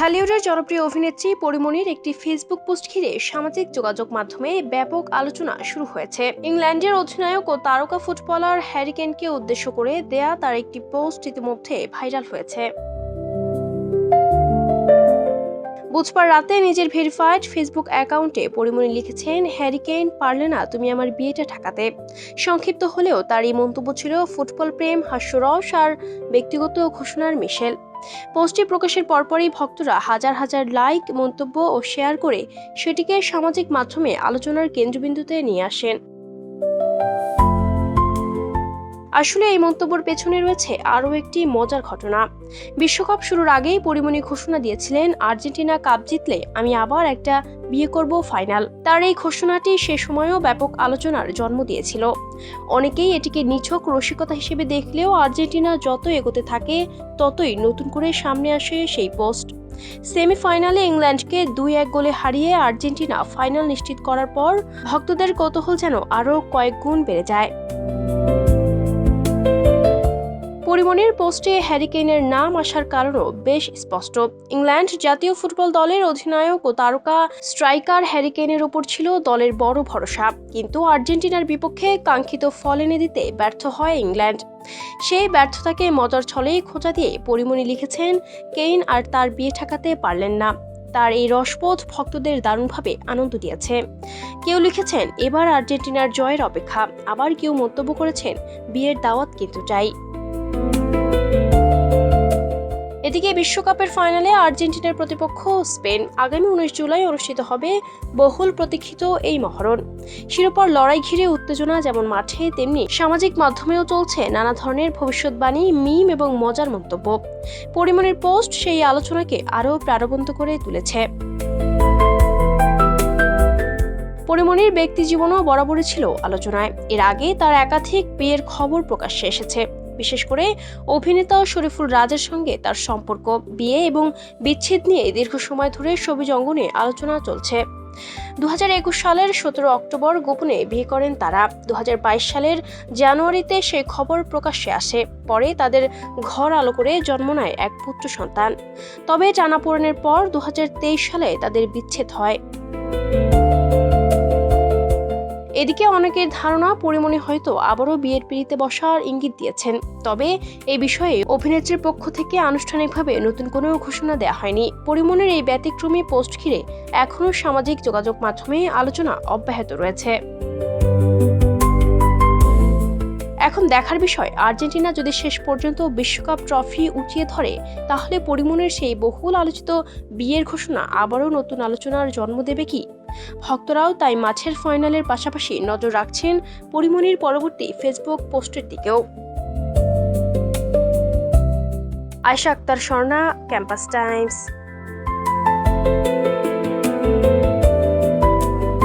ঢালিউডের জনপ্রিয় অভিনেত্রী পরিমণির একটি ফেসবুক পোস্ট ঘিরে সামাজিক যোগাযোগ মাধ্যমে ব্যাপক আলোচনা শুরু হয়েছে। ইংল্যান্ডের অধিনায়ক ও তারকা ফুটবলার হ্যারি কেইনকে উদ্দেশ্য করে দেয়া তার একটি পোস্ট ইতিমধ্যে ভাইরাল হয়েছে। বুধবার রাতে নিজের ভেরিফাইড ফেসবুক অ্যাকাউন্টে পরিমণি লিখেছেন, হ্যারি কেইন, পারলে না তুমি আমার বিয়েটা ঠেকাতে। সংক্ষিপ্ত হলেও তার এই মন্তব্য ছিল ফুটবল প্রেম, হাস্যরস আর ব্যক্তিগত ঘোষণার মিশেল। পোস্টটি প্রকাশের পরপরই ভক্তরা হাজার হাজার লাইক, মন্তব্য ও শেয়ার করে সেটিকে সামাজিক মাধ্যমে আলোচনার কেন্দ্রবিন্দুতে নিয়ে আসেন। আসলে এই মন্তব্যের পেছনে রয়েছে আরও একটি মজার ঘটনা। বিশ্বকাপ শুরুর আগেই পরিমণি ঘোষণা দিয়েছিলেন, আর্জেন্টিনা কাপ জিতলে আমি আবার একটা বিয়ে করব ফাইনাল। তার এই ঘোষণাটি সে সময়ও ব্যাপক আলোচনার জন্ম দিয়েছিল। অনেকেই এটিকে নিছক রসিকতা হিসেবে দেখলেও আর্জেন্টিনা যত এগোতে থাকে ততই নতুন করে সামনে আসে সেই পোস্ট। সেমিফাইনালে ইংল্যান্ডকে 2-1 গোলে হারিয়ে আর্জেন্টিনা ফাইনাল নিশ্চিত করার পর ভক্তদের কৌতূহল যেন আরও কয়েক গুণ বেড়ে যায়। পরিমণির পোস্টে হ্যারি কেইনের নাম আসার কারণও বেশ স্পষ্ট। ইংল্যান্ড জাতীয় ফুটবল দলের অধিনায়ক ও তারকা স্ট্রাইকার হ্যারি কেইনের ওপর ছিল দলের বড় ভরসা, কিন্তু আর্জেন্টিনার বিপক্ষে কাঙ্ক্ষিত ফল এনে দিতে ব্যর্থ হয় ইংল্যান্ড। সেই ব্যর্থতাকে মজার ছলেই খোঁচা দিয়ে পরিমণি লিখেছেন, কেইন আর তার বিয়ে ঠেকাতে পারলেন না। তার এই রসবোধ ভক্তদের দারুণভাবে আনন্দ দিয়েছে। কেউ লিখেছেন, এবার আর্জেন্টিনার জয়ের অপেক্ষা। আবার কেউ মন্তব্য করেছেন, বিয়ের দাওয়াত কিন্তু চাই। এদিকে বিশ্বকাপের ফাইনালে আর্জেন্টিনার প্রতিপক্ষ স্পেন। আগামী 19 জুলাই অনুষ্ঠিত হবে বহুল প্রতীক্ষিত এই মহরণ। শিরোপার লড়াই ঘিরে উত্তেজনা যেমন মাঠে, তেমনি সামাজিক মাধ্যমেও চলছে নানা ধরনের ভবিষ্যৎবাণী, মিম এবং মজার মন্তব্য। পরিমণির পোস্ট সেই আলোচনাকে আরও প্রাণবন্ত করে তুলেছে। পরিমণির ব্যক্তি জীবনও বরাবরই ছিল আলোচনায়। এর আগে তার একাধিক বিয়ের খবর প্রকাশ্যে এসেছে। বিশেষ করে অভিনেতা শরীফুল রাজের সঙ্গে তার সম্পর্ক, বিয়ে এবং বিচ্ছেদ নিয়ে দীর্ঘ সময় ধরে শোবিজ অঙ্গনে আলোচনা চলছে। 2021 সালের 17 অক্টোবর গোপনে বিয়ে করেন তারা। 2022 সালের জানুয়ারিতে সেই খবর প্রকাশ্যে আসে। পরে তাদের ঘর আলো করে জন্ম নেয় এক পুত্র সন্তান। তবে টানাপোড়েনের পর 2023 সালে তাদের বিচ্ছেদ হয়। এদিকে অনেকের ধারণা, পরিমণি হয়তো আবারও বিয়ের পিঁড়িতে বসার ইঙ্গিত দিয়েছেন। তবে এই বিষয়ে অভিনেত্রীর পক্ষ থেকে আনুষ্ঠানিকভাবে নতুন কোনো ঘোষণা দেওয়া হয়নি। পরিমণির এই ব্যতিক্রমী পোস্ট ঘিরে এখনও সামাজিক যোগাযোগ মাধ্যমে আলোচনা অব্যাহত রয়েছে। এখন দেখার বিষয়, আর্জেন্টিনা যদি শেষ পর্যন্ত বিশ্বকাপ ট্রফি উঁচিয়ে ধরে, তাহলে পরিমণির সেই বহুল আলোচিত বিয়ের ঘোষণা আবারও নতুন আলোচনার জন্ম দেবে কি? ভক্তরাও তাই মাঠের ফাইনালের পাশাপাশি নজর রাখছেন পরিমণির পরবর্তী ফেসবুক পোস্টের দিকেও। Ayesha Akter, Swarna, Campus Times.